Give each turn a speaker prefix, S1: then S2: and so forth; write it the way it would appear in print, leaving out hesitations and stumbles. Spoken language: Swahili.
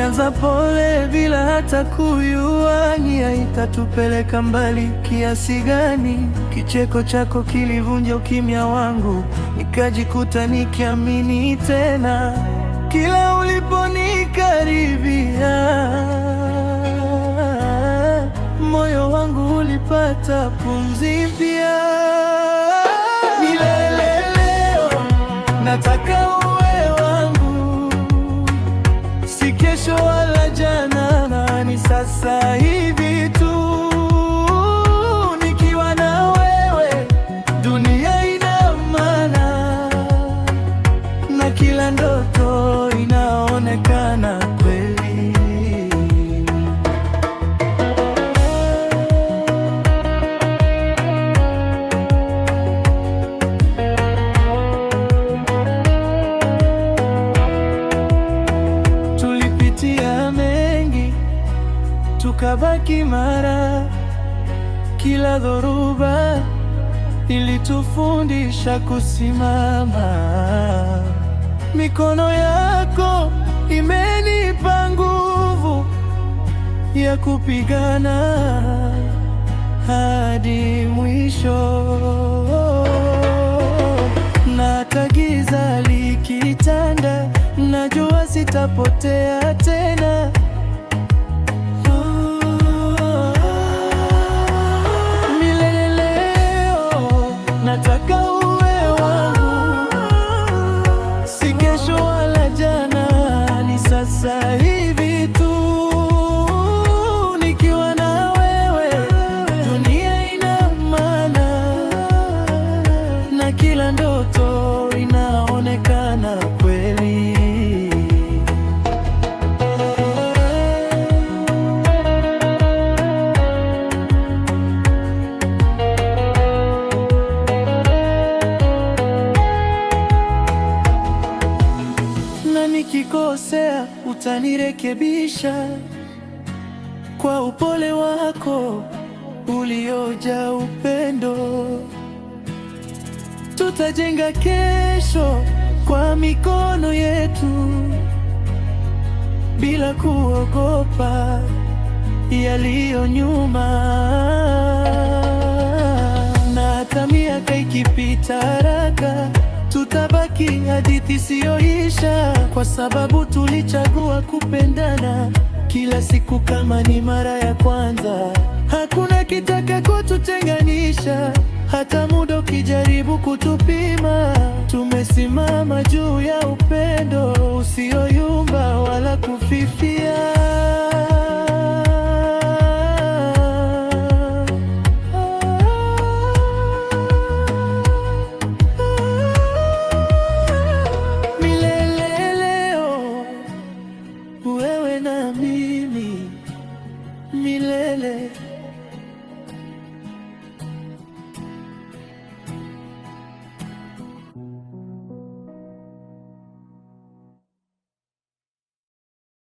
S1: tulianza pole bila hata kujua nia itatupeleka mbali kiasi gani. Kicheko chako kilivunja ukimya wangu, nikajikuta nikiamini tena kila uliponikaribia. Moyo wangu ulipata pumzi mpya. Milele leo nataka uwe wangu, si kesho wala jana, na ni sasa hivi tu. Nikiwa na wewe dunia ina maana, na kila ndoto inaonekana kweli. Tukabaki imara, kila dhoruba ilitufundisha kusimama. Mikono yako imenipa nguvu ya kupigana hadi mwisho, na hata giza likitanda, najua sitapotea tena. Nataka uwe wangu, si kesho wala jana, ni sasa hivi tu. Nikiwa na wewe dunia ina maana, na kila ndoto inaonekana kweli. Nikikosea utanirekebisha kwa upole wako uliojaa upendo. Tutajenga kesho kwa mikono yetu bila kuogopa yaliyo nyuma. Na hata miaka ikipita haraka, tutabaki hadithi isiyoisha, kwa sababu tulichagua kupendana kila siku kama ni mara ya kwanza. Hakuna kitaka kututenganisha, hata muda ukijaribu kutupima. Tumesimama juu ya